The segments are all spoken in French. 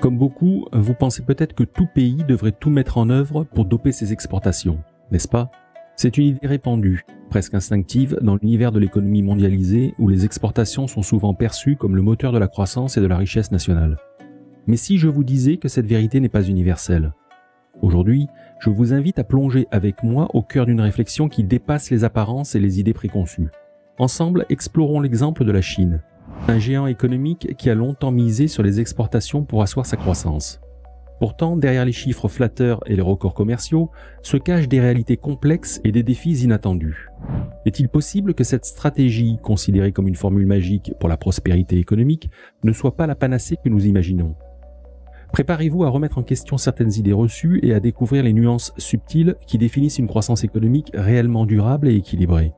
Comme beaucoup, vous pensez peut-être que tout pays devrait tout mettre en œuvre pour doper ses exportations, n'est-ce pas? C'est une idée répandue, presque instinctive, dans l'univers de l'économie mondialisée où les exportations sont souvent perçues comme le moteur de la croissance et de la richesse nationale. Mais si je vous disais que cette vérité n'est pas universelle? Aujourd'hui, je vous invite à plonger avec moi au cœur d'une réflexion qui dépasse les apparences et les idées préconçues. Ensemble, explorons l'exemple de la Chine, un géant économique qui a longtemps misé sur les exportations pour asseoir sa croissance. Pourtant, derrière les chiffres flatteurs et les records commerciaux, se cachent des réalités complexes et des défis inattendus. Est-il possible que cette stratégie, considérée comme une formule magique pour la prospérité économique, ne soit pas la panacée que nous imaginons? Préparez-vous à remettre en question certaines idées reçues et à découvrir les nuances subtiles qui définissent une croissance économique réellement durable et équilibrée.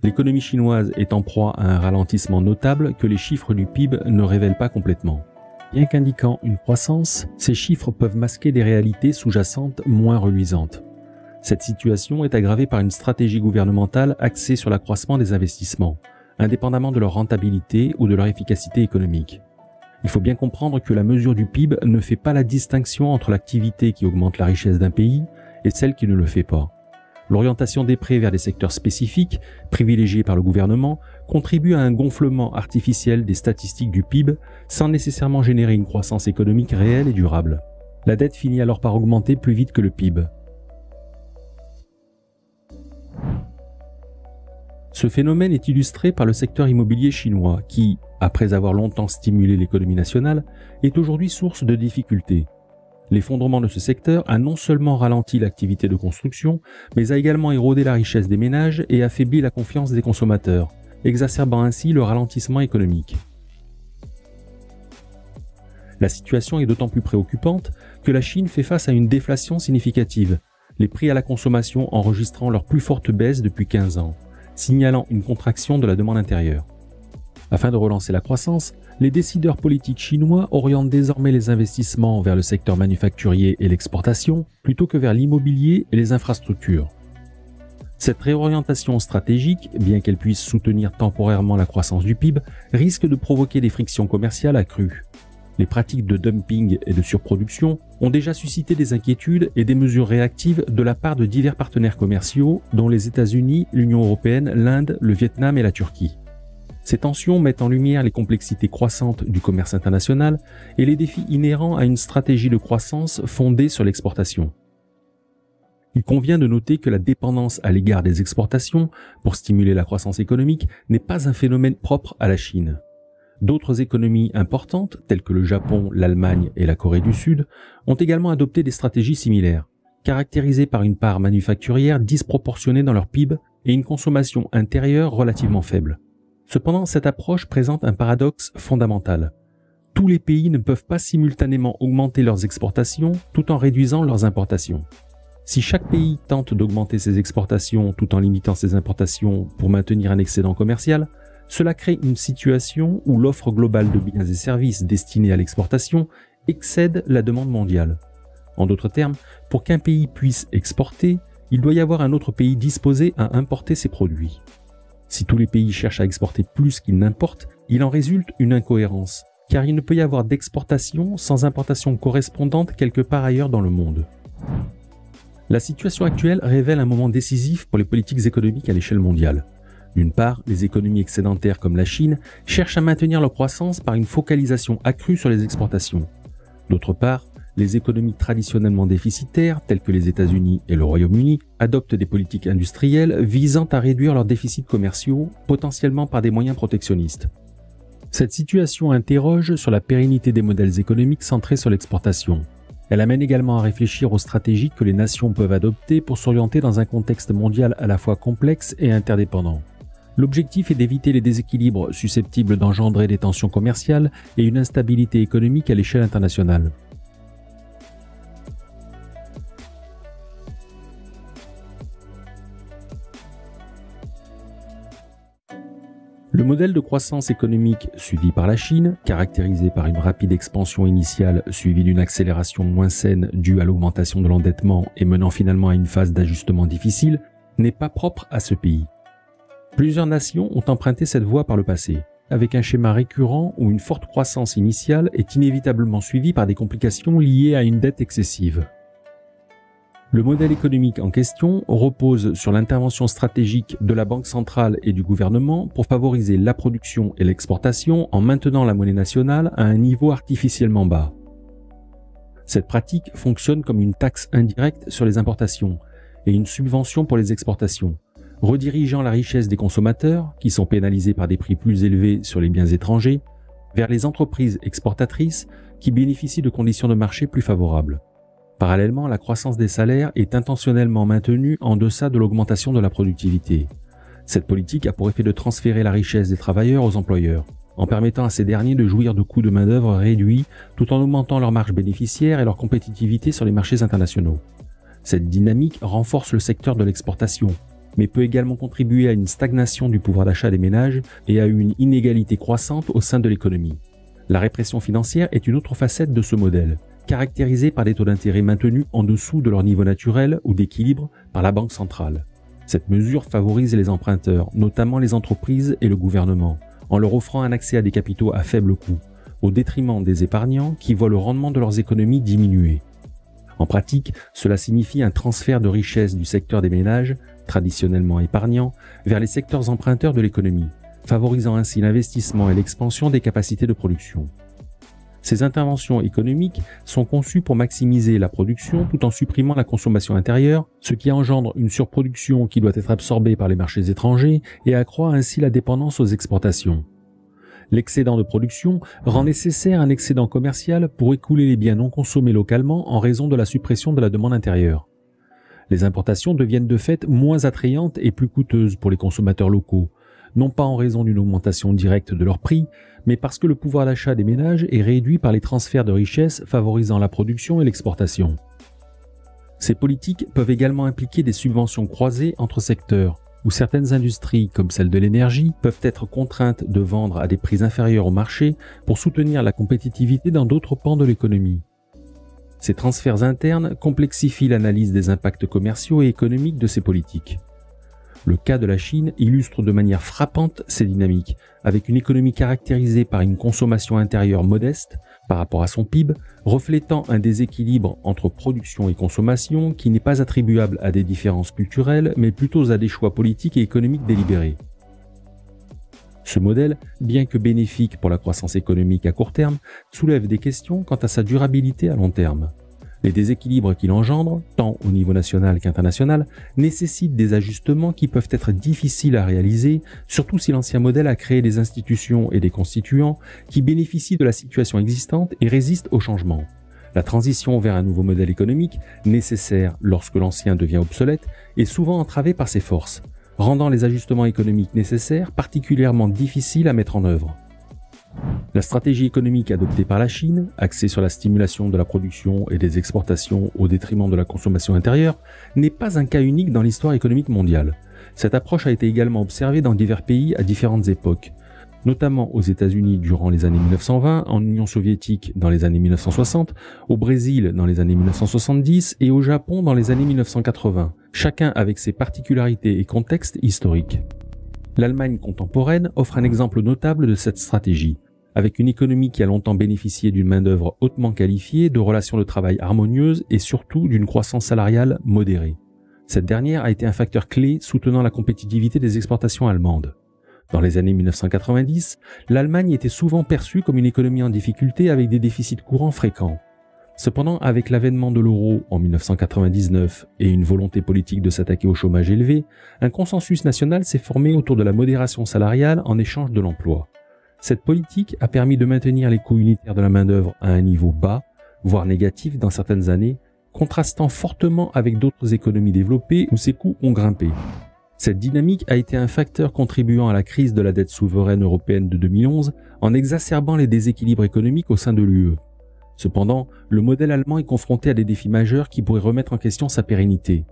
L'économie chinoise est en proie à un ralentissement notable que les chiffres du PIB ne révèlent pas complètement. Bien qu'indiquant une croissance, ces chiffres peuvent masquer des réalités sous-jacentes moins reluisantes. Cette situation est aggravée par une stratégie gouvernementale axée sur l'accroissement des investissements, indépendamment de leur rentabilité ou de leur efficacité économique. Il faut bien comprendre que la mesure du PIB ne fait pas la distinction entre l'activité qui augmente la richesse d'un pays et celle qui ne le fait pas. L'orientation des prêts vers des secteurs spécifiques, privilégiés par le gouvernement, contribue à un gonflement artificiel des statistiques du PIB sans nécessairement générer une croissance économique réelle et durable. La dette finit alors par augmenter plus vite que le PIB. Ce phénomène est illustré par le secteur immobilier chinois qui, après avoir longtemps stimulé l'économie nationale, est aujourd'hui source de difficultés. L'effondrement de ce secteur a non seulement ralenti l'activité de construction, mais a également érodé la richesse des ménages et affaibli la confiance des consommateurs, exacerbant ainsi le ralentissement économique. La situation est d'autant plus préoccupante que la Chine fait face à une déflation significative, les prix à la consommation enregistrant leur plus forte baisse depuis 15 ans, signalant une contraction de la demande intérieure. Afin de relancer la croissance, les décideurs politiques chinois orientent désormais les investissements vers le secteur manufacturier et l'exportation, plutôt que vers l'immobilier et les infrastructures. Cette réorientation stratégique, bien qu'elle puisse soutenir temporairement la croissance du PIB, risque de provoquer des frictions commerciales accrues. Les pratiques de dumping et de surproduction ont déjà suscité des inquiétudes et des mesures réactives de la part de divers partenaires commerciaux, dont les États-Unis, l'Union européenne, l'Inde, le Vietnam et la Turquie. Ces tensions mettent en lumière les complexités croissantes du commerce international et les défis inhérents à une stratégie de croissance fondée sur l'exportation. Il convient de noter que la dépendance à l'égard des exportations pour stimuler la croissance économique n'est pas un phénomène propre à la Chine. D'autres économies importantes, telles que le Japon, l'Allemagne et la Corée du Sud, ont également adopté des stratégies similaires, caractérisées par une part manufacturière disproportionnée dans leur PIB et une consommation intérieure relativement faible. Cependant, cette approche présente un paradoxe fondamental. Tous les pays ne peuvent pas simultanément augmenter leurs exportations tout en réduisant leurs importations. Si chaque pays tente d'augmenter ses exportations tout en limitant ses importations pour maintenir un excédent commercial, cela crée une situation où l'offre globale de biens et services destinés à l'exportation excède la demande mondiale. En d'autres termes, pour qu'un pays puisse exporter, il doit y avoir un autre pays disposé à importer ses produits. Si tous les pays cherchent à exporter plus qu'ils n'importent, il en résulte une incohérence, car il ne peut y avoir d'exportation sans importation correspondante quelque part ailleurs dans le monde. La situation actuelle révèle un moment décisif pour les politiques économiques à l'échelle mondiale. D'une part, les économies excédentaires comme la Chine cherchent à maintenir leur croissance par une focalisation accrue sur les exportations. D'autre part, les économies traditionnellement déficitaires, telles que les États-Unis et le Royaume-Uni, adoptent des politiques industrielles visant à réduire leurs déficits commerciaux, potentiellement par des moyens protectionnistes. Cette situation interroge sur la pérennité des modèles économiques centrés sur l'exportation. Elle amène également à réfléchir aux stratégies que les nations peuvent adopter pour s'orienter dans un contexte mondial à la fois complexe et interdépendant. L'objectif est d'éviter les déséquilibres susceptibles d'engendrer des tensions commerciales et une instabilité économique à l'échelle internationale. Le modèle de croissance économique suivi par la Chine, caractérisé par une rapide expansion initiale suivie d'une accélération moins saine due à l'augmentation de l'endettement et menant finalement à une phase d'ajustement difficile, n'est pas propre à ce pays. Plusieurs nations ont emprunté cette voie par le passé, avec un schéma récurrent où une forte croissance initiale est inévitablement suivie par des complications liées à une dette excessive. Le modèle économique en question repose sur l'intervention stratégique de la Banque centrale et du gouvernement pour favoriser la production et l'exportation en maintenant la monnaie nationale à un niveau artificiellement bas. Cette pratique fonctionne comme une taxe indirecte sur les importations et une subvention pour les exportations, redirigeant la richesse des consommateurs, qui sont pénalisés par des prix plus élevés sur les biens étrangers, vers les entreprises exportatrices qui bénéficient de conditions de marché plus favorables. Parallèlement, la croissance des salaires est intentionnellement maintenue en deçà de l'augmentation de la productivité. Cette politique a pour effet de transférer la richesse des travailleurs aux employeurs, en permettant à ces derniers de jouir de coûts de main-d'œuvre réduits tout en augmentant leurs marges bénéficiaires et leur compétitivité sur les marchés internationaux. Cette dynamique renforce le secteur de l'exportation, mais peut également contribuer à une stagnation du pouvoir d'achat des ménages et à une inégalité croissante au sein de l'économie. La répression financière est une autre facette de ce modèle, caractérisée par des taux d'intérêt maintenus en dessous de leur niveau naturel ou d'équilibre par la Banque centrale. Cette mesure favorise les emprunteurs, notamment les entreprises et le gouvernement, en leur offrant un accès à des capitaux à faible coût, au détriment des épargnants qui voient le rendement de leurs économies diminuer. En pratique, cela signifie un transfert de richesse du secteur des ménages, traditionnellement épargnants, vers les secteurs emprunteurs de l'économie, favorisant ainsi l'investissement et l'expansion des capacités de production. Ces interventions économiques sont conçues pour maximiser la production tout en supprimant la consommation intérieure, ce qui engendre une surproduction qui doit être absorbée par les marchés étrangers et accroît ainsi la dépendance aux exportations. L'excédent de production rend nécessaire un excédent commercial pour écouler les biens non consommés localement en raison de la suppression de la demande intérieure. Les importations deviennent de fait moins attrayantes et plus coûteuses pour les consommateurs locaux, non pas en raison d'une augmentation directe de leur prix, mais parce que le pouvoir d'achat des ménages est réduit par les transferts de richesses favorisant la production et l'exportation. Ces politiques peuvent également impliquer des subventions croisées entre secteurs, où certaines industries, comme celle de l'énergie, peuvent être contraintes de vendre à des prix inférieurs au marché pour soutenir la compétitivité dans d'autres pans de l'économie. Ces transferts internes complexifient l'analyse des impacts commerciaux et économiques de ces politiques. Le cas de la Chine illustre de manière frappante ces dynamiques, avec une économie caractérisée par une consommation intérieure modeste par rapport à son PIB, reflétant un déséquilibre entre production et consommation qui n'est pas attribuable à des différences culturelles, mais plutôt à des choix politiques et économiques délibérés. Ce modèle, bien que bénéfique pour la croissance économique à court terme, soulève des questions quant à sa durabilité à long terme. Les déséquilibres qu'il engendre, tant au niveau national qu'international, nécessitent des ajustements qui peuvent être difficiles à réaliser, surtout si l'ancien modèle a créé des institutions et des constituants qui bénéficient de la situation existante et résistent au changement. La transition vers un nouveau modèle économique, nécessaire lorsque l'ancien devient obsolète, est souvent entravée par ces forces, rendant les ajustements économiques nécessaires particulièrement difficiles à mettre en œuvre. La stratégie économique adoptée par la Chine, axée sur la stimulation de la production et des exportations au détriment de la consommation intérieure, n'est pas un cas unique dans l'histoire économique mondiale. Cette approche a été également observée dans divers pays à différentes époques, notamment aux États-Unis durant les années 1920, en Union soviétique dans les années 1960, au Brésil dans les années 1970 et au Japon dans les années 1980, chacun avec ses particularités et contextes historiques. L'Allemagne contemporaine offre un exemple notable de cette stratégie, avec une économie qui a longtemps bénéficié d'une main-d'œuvre hautement qualifiée, de relations de travail harmonieuses et surtout d'une croissance salariale modérée. Cette dernière a été un facteur clé soutenant la compétitivité des exportations allemandes. Dans les années 1990, l'Allemagne était souvent perçue comme une économie en difficulté avec des déficits courants fréquents. Cependant, avec l'avènement de l'euro en 1999 et une volonté politique de s'attaquer au chômage élevé, un consensus national s'est formé autour de la modération salariale en échange de l'emploi. Cette politique a permis de maintenir les coûts unitaires de la main-d'œuvre à un niveau bas, voire négatif dans certaines années, contrastant fortement avec d'autres économies développées où ces coûts ont grimpé. Cette dynamique a été un facteur contribuant à la crise de la dette souveraine européenne de 2011 en exacerbant les déséquilibres économiques au sein de l'UE. Cependant, le modèle allemand est confronté à des défis majeurs qui pourraient remettre en question sa pérennité.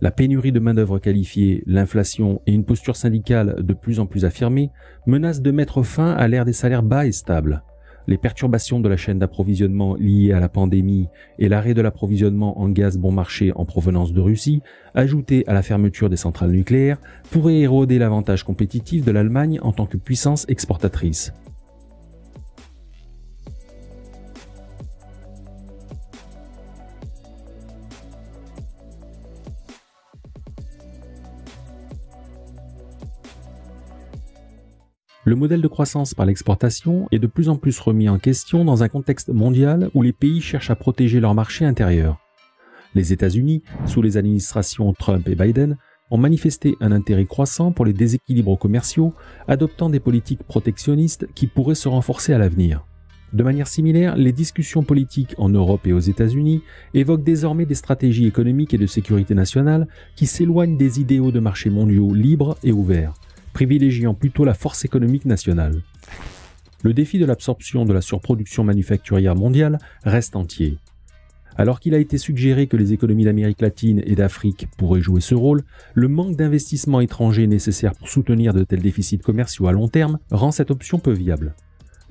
La pénurie de main-d'œuvre qualifiée, l'inflation et une posture syndicale de plus en plus affirmée menacent de mettre fin à l'ère des salaires bas et stables. Les perturbations de la chaîne d'approvisionnement liées à la pandémie et l'arrêt de l'approvisionnement en gaz bon marché en provenance de Russie, ajoutés à la fermeture des centrales nucléaires, pourraient éroder l'avantage compétitif de l'Allemagne en tant que puissance exportatrice. Le modèle de croissance par l'exportation est de plus en plus remis en question dans un contexte mondial où les pays cherchent à protéger leur marché intérieur. Les États-Unis, sous les administrations Trump et Biden, ont manifesté un intérêt croissant pour les déséquilibres commerciaux, adoptant des politiques protectionnistes qui pourraient se renforcer à l'avenir. De manière similaire, les discussions politiques en Europe et aux États-Unis évoquent désormais des stratégies économiques et de sécurité nationale qui s'éloignent des idéaux de marchés mondiaux libres et ouverts, privilégiant plutôt la force économique nationale. Le défi de l'absorption de la surproduction manufacturière mondiale reste entier. Alors qu'il a été suggéré que les économies d'Amérique latine et d'Afrique pourraient jouer ce rôle, le manque d'investissements étrangers nécessaires pour soutenir de tels déficits commerciaux à long terme rend cette option peu viable.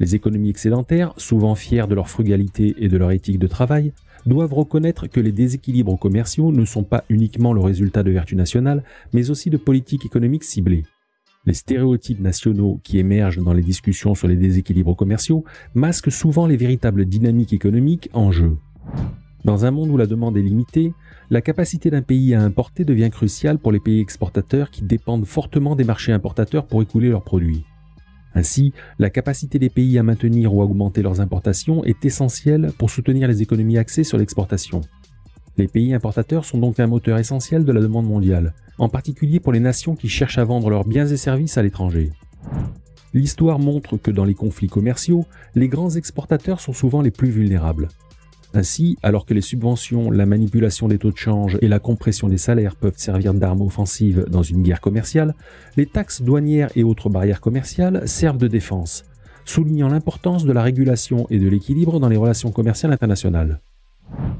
Les économies excédentaires, souvent fières de leur frugalité et de leur éthique de travail, doivent reconnaître que les déséquilibres commerciaux ne sont pas uniquement le résultat de vertus nationales, mais aussi de politiques économiques ciblées. Les stéréotypes nationaux qui émergent dans les discussions sur les déséquilibres commerciaux masquent souvent les véritables dynamiques économiques en jeu. Dans un monde où la demande est limitée, la capacité d'un pays à importer devient cruciale pour les pays exportateurs qui dépendent fortement des marchés importateurs pour écouler leurs produits. Ainsi, la capacité des pays à maintenir ou à augmenter leurs importations est essentielle pour soutenir les économies axées sur l'exportation. Les pays importateurs sont donc un moteur essentiel de la demande mondiale, en particulier pour les nations qui cherchent à vendre leurs biens et services à l'étranger. L'histoire montre que dans les conflits commerciaux, les grands exportateurs sont souvent les plus vulnérables. Ainsi, alors que les subventions, la manipulation des taux de change et la compression des salaires peuvent servir d'armes offensives dans une guerre commerciale, les taxes douanières et autres barrières commerciales servent de défense, soulignant l'importance de la régulation et de l'équilibre dans les relations commerciales internationales.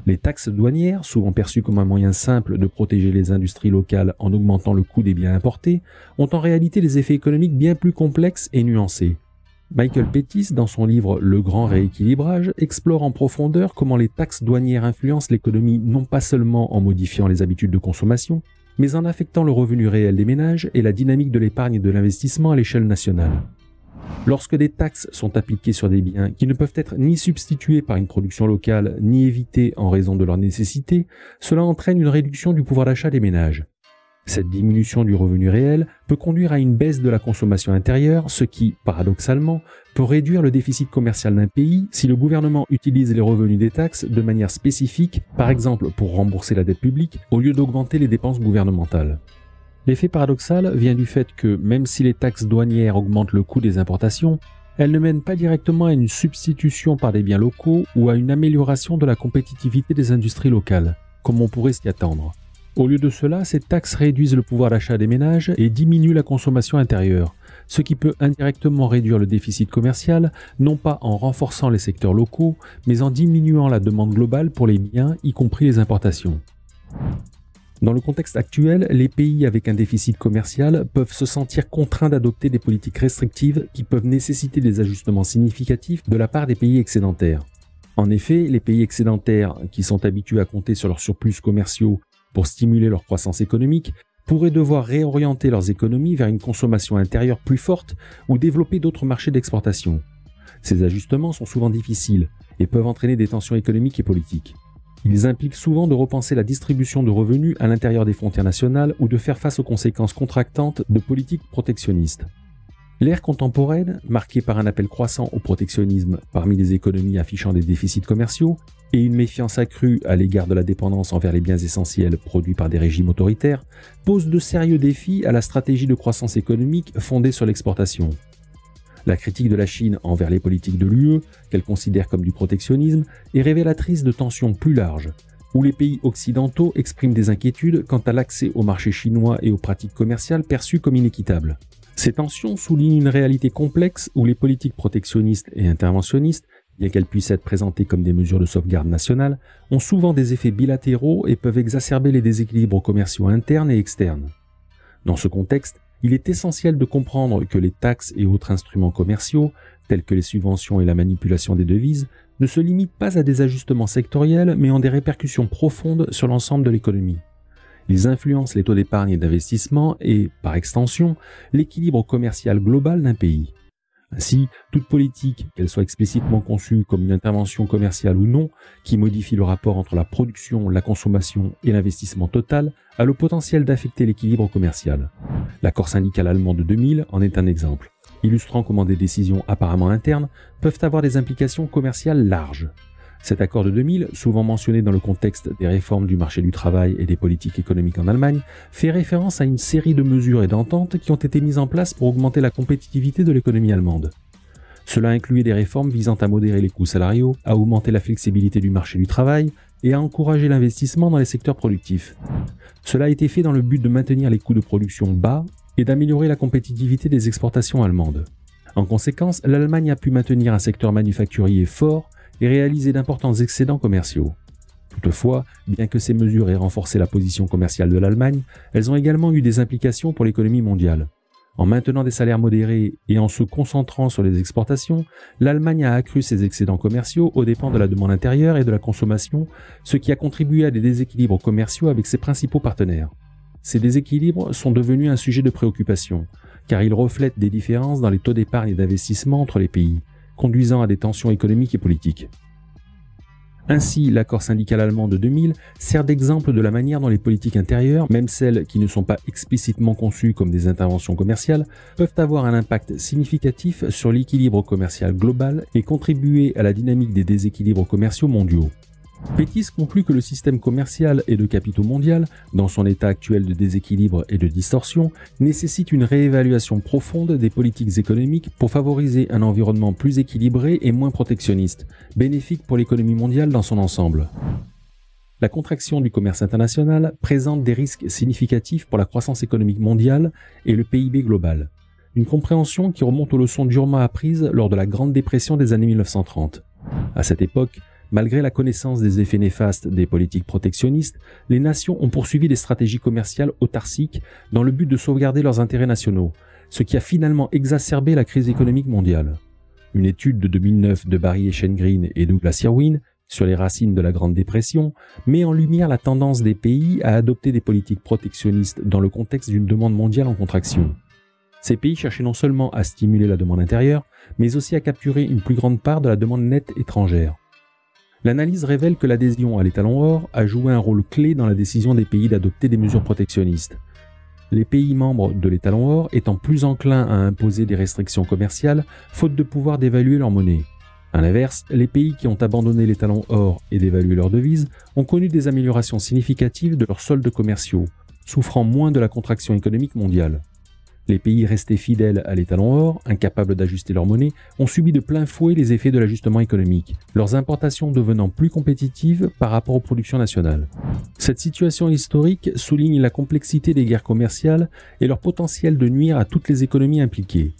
Les taxes douanières, souvent perçues comme un moyen simple de protéger les industries locales en augmentant le coût des biens importés, ont en réalité des effets économiques bien plus complexes et nuancés. Michael Pettis, dans son livre Le Grand Rééquilibrage, explore en profondeur comment les taxes douanières influencent l'économie non pas seulement en modifiant les habitudes de consommation, mais en affectant le revenu réel des ménages et la dynamique de l'épargne et de l'investissement à l'échelle nationale. Lorsque des taxes sont appliquées sur des biens qui ne peuvent être ni substitués par une production locale, ni évités en raison de leur nécessité, cela entraîne une réduction du pouvoir d'achat des ménages. Cette diminution du revenu réel peut conduire à une baisse de la consommation intérieure, ce qui, paradoxalement, peut réduire le déficit commercial d'un pays si le gouvernement utilise les revenus des taxes de manière spécifique, par exemple pour rembourser la dette publique, au lieu d'augmenter les dépenses gouvernementales. L'effet paradoxal vient du fait que, même si les taxes douanières augmentent le coût des importations, elles ne mènent pas directement à une substitution par des biens locaux ou à une amélioration de la compétitivité des industries locales, comme on pourrait s'y attendre. Au lieu de cela, ces taxes réduisent le pouvoir d'achat des ménages et diminuent la consommation intérieure, ce qui peut indirectement réduire le déficit commercial, non pas en renforçant les secteurs locaux, mais en diminuant la demande globale pour les biens, y compris les importations. Dans le contexte actuel, les pays avec un déficit commercial peuvent se sentir contraints d'adopter des politiques restrictives qui peuvent nécessiter des ajustements significatifs de la part des pays excédentaires. En effet, les pays excédentaires, qui sont habitués à compter sur leurs surplus commerciaux pour stimuler leur croissance économique, pourraient devoir réorienter leurs économies vers une consommation intérieure plus forte ou développer d'autres marchés d'exportation. Ces ajustements sont souvent difficiles et peuvent entraîner des tensions économiques et politiques. Ils impliquent souvent de repenser la distribution de revenus à l'intérieur des frontières nationales ou de faire face aux conséquences contractantes de politiques protectionnistes. L'ère contemporaine, marquée par un appel croissant au protectionnisme parmi les économies affichant des déficits commerciaux et une méfiance accrue à l'égard de la dépendance envers les biens essentiels produits par des régimes autoritaires, pose de sérieux défis à la stratégie de croissance économique fondée sur l'exportation. La critique de la Chine envers les politiques de l'UE, qu'elle considère comme du protectionnisme, est révélatrice de tensions plus larges, où les pays occidentaux expriment des inquiétudes quant à l'accès au marché chinois et aux pratiques commerciales perçues comme inéquitables. Ces tensions soulignent une réalité complexe où les politiques protectionnistes et interventionnistes, bien qu'elles puissent être présentées comme des mesures de sauvegarde nationale, ont souvent des effets bilatéraux et peuvent exacerber les déséquilibres commerciaux internes et externes. Dans ce contexte, il est essentiel de comprendre que les taxes et autres instruments commerciaux, tels que les subventions et la manipulation des devises, ne se limitent pas à des ajustements sectoriels, mais ont des répercussions profondes sur l'ensemble de l'économie. Ils influencent les taux d'épargne et d'investissement et, par extension, l'équilibre commercial global d'un pays. Ainsi, toute politique, qu'elle soit explicitement conçue comme une intervention commerciale ou non, qui modifie le rapport entre la production, la consommation et l'investissement total, a le potentiel d'affecter l'équilibre commercial. L'accord syndical allemand de 2000 en est un exemple, illustrant comment des décisions apparemment internes peuvent avoir des implications commerciales larges. Cet accord de 2000, souvent mentionné dans le contexte des réformes du marché du travail et des politiques économiques en Allemagne, fait référence à une série de mesures et d'ententes qui ont été mises en place pour augmenter la compétitivité de l'économie allemande. Cela incluait des réformes visant à modérer les coûts salariaux, à augmenter la flexibilité du marché du travail et à encourager l'investissement dans les secteurs productifs. Cela a été fait dans le but de maintenir les coûts de production bas et d'améliorer la compétitivité des exportations allemandes. En conséquence, l'Allemagne a pu maintenir un secteur manufacturier fort et réaliser d'importants excédents commerciaux. Toutefois, bien que ces mesures aient renforcé la position commerciale de l'Allemagne, elles ont également eu des implications pour l'économie mondiale. En maintenant des salaires modérés et en se concentrant sur les exportations, l'Allemagne a accru ses excédents commerciaux aux dépens de la demande intérieure et de la consommation, ce qui a contribué à des déséquilibres commerciaux avec ses principaux partenaires. Ces déséquilibres sont devenus un sujet de préoccupation, car ils reflètent des différences dans les taux d'épargne et d'investissement entre les pays, conduisant à des tensions économiques et politiques. Ainsi, l'accord syndical allemand de 2000 sert d'exemple de la manière dont les politiques intérieures, même celles qui ne sont pas explicitement conçues comme des interventions commerciales, peuvent avoir un impact significatif sur l'équilibre commercial global et contribuer à la dynamique des déséquilibres commerciaux mondiaux. Pettis conclut que le système commercial et de capitaux mondial, dans son état actuel de déséquilibre et de distorsion, nécessite une réévaluation profonde des politiques économiques pour favoriser un environnement plus équilibré et moins protectionniste, bénéfique pour l'économie mondiale dans son ensemble. La contraction du commerce international présente des risques significatifs pour la croissance économique mondiale et le PIB global. Une compréhension qui remonte aux leçons durement apprises lors de la Grande Dépression des années 1930. À cette époque, malgré la connaissance des effets néfastes des politiques protectionnistes, les nations ont poursuivi des stratégies commerciales autarciques dans le but de sauvegarder leurs intérêts nationaux, ce qui a finalement exacerbé la crise économique mondiale. Une étude de 2009 de Barry Eichengreen et Douglas Irwin sur les racines de la Grande Dépression met en lumière la tendance des pays à adopter des politiques protectionnistes dans le contexte d'une demande mondiale en contraction. Ces pays cherchaient non seulement à stimuler la demande intérieure, mais aussi à capturer une plus grande part de la demande nette étrangère. L'analyse révèle que l'adhésion à l'étalon or a joué un rôle clé dans la décision des pays d'adopter des mesures protectionnistes. Les pays membres de l'étalon or étant plus enclins à imposer des restrictions commerciales, faute de pouvoir d'évaluer leur monnaie. À l'inverse, les pays qui ont abandonné l'étalon or et d'évaluer leur devise ont connu des améliorations significatives de leurs soldes commerciaux, souffrant moins de la contraction économique mondiale. Les pays restés fidèles à l'étalon or, incapables d'ajuster leur monnaie, ont subi de plein fouet les effets de l'ajustement économique, leurs importations devenant plus compétitives par rapport aux productions nationales. Cette situation historique souligne la complexité des guerres commerciales et leur potentiel de nuire à toutes les économies impliquées.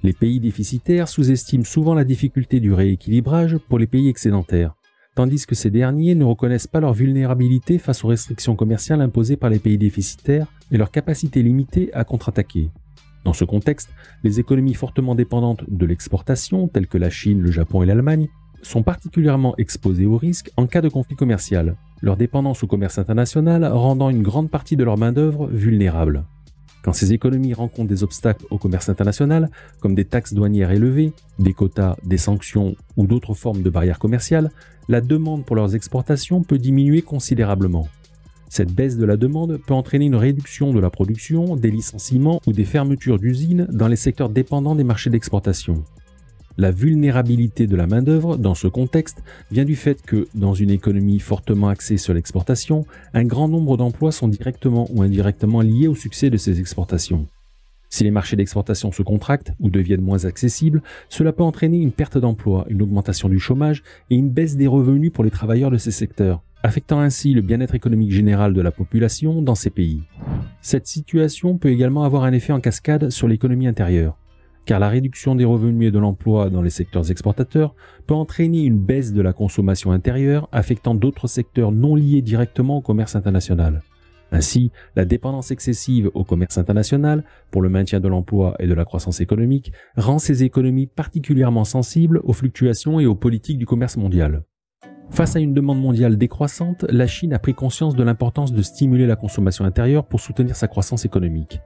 Les pays déficitaires sous-estiment souvent la difficulté du rééquilibrage pour les pays excédentaires, tandis que ces derniers ne reconnaissent pas leur vulnérabilité face aux restrictions commerciales imposées par les pays déficitaires et leur capacité limitée à contre-attaquer. Dans ce contexte, les économies fortement dépendantes de l'exportation, telles que la Chine, le Japon et l'Allemagne, sont particulièrement exposées au risque en cas de conflit commercial, leur dépendance au commerce international rendant une grande partie de leur main-d'œuvre vulnérable. Quand ces économies rencontrent des obstacles au commerce international, comme des taxes douanières élevées, des quotas, des sanctions ou d'autres formes de barrières commerciales, la demande pour leurs exportations peut diminuer considérablement. Cette baisse de la demande peut entraîner une réduction de la production, des licenciements ou des fermetures d'usines dans les secteurs dépendants des marchés d'exportation. La vulnérabilité de la main-d'œuvre dans ce contexte vient du fait que, dans une économie fortement axée sur l'exportation, un grand nombre d'emplois sont directement ou indirectement liés au succès de ces exportations. Si les marchés d'exportation se contractent ou deviennent moins accessibles, cela peut entraîner une perte d'emplois, une augmentation du chômage et une baisse des revenus pour les travailleurs de ces secteurs, affectant ainsi le bien-être économique général de la population dans ces pays. Cette situation peut également avoir un effet en cascade sur l'économie intérieure, car la réduction des revenus et de l'emploi dans les secteurs exportateurs peut entraîner une baisse de la consommation intérieure affectant d'autres secteurs non liés directement au commerce international. Ainsi, la dépendance excessive au commerce international, pour le maintien de l'emploi et de la croissance économique, rend ces économies particulièrement sensibles aux fluctuations et aux politiques du commerce mondial. Face à une demande mondiale décroissante, la Chine a pris conscience de l'importance de stimuler la consommation intérieure pour soutenir sa croissance économique.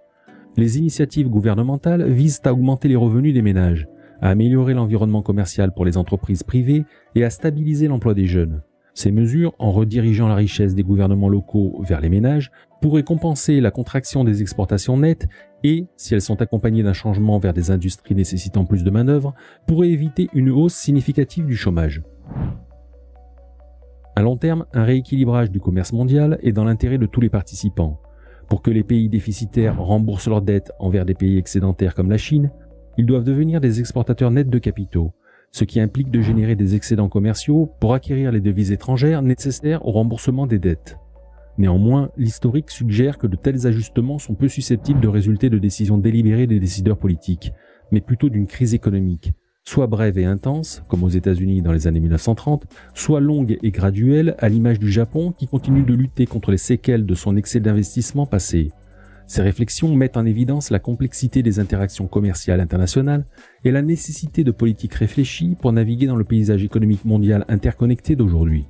Les initiatives gouvernementales visent à augmenter les revenus des ménages, à améliorer l'environnement commercial pour les entreprises privées et à stabiliser l'emploi des jeunes. Ces mesures, en redirigeant la richesse des gouvernements locaux vers les ménages, pourraient compenser la contraction des exportations nettes et, si elles sont accompagnées d'un changement vers des industries nécessitant plus de main-d'œuvre, pourraient éviter une hausse significative du chômage. À long terme, un rééquilibrage du commerce mondial est dans l'intérêt de tous les participants. Pour que les pays déficitaires remboursent leurs dettes envers des pays excédentaires comme la Chine, ils doivent devenir des exportateurs nets de capitaux, ce qui implique de générer des excédents commerciaux pour acquérir les devises étrangères nécessaires au remboursement des dettes. Néanmoins, l'historique suggère que de tels ajustements sont peu susceptibles de résulter de décisions délibérées des décideurs politiques, mais plutôt d'une crise économique, soit brève et intense, comme aux États-Unis dans les années 1930, soit longue et graduelle, à l'image du Japon qui continue de lutter contre les séquelles de son excès d'investissement passé. Ces réflexions mettent en évidence la complexité des interactions commerciales internationales et la nécessité de politiques réfléchies pour naviguer dans le paysage économique mondial interconnecté d'aujourd'hui.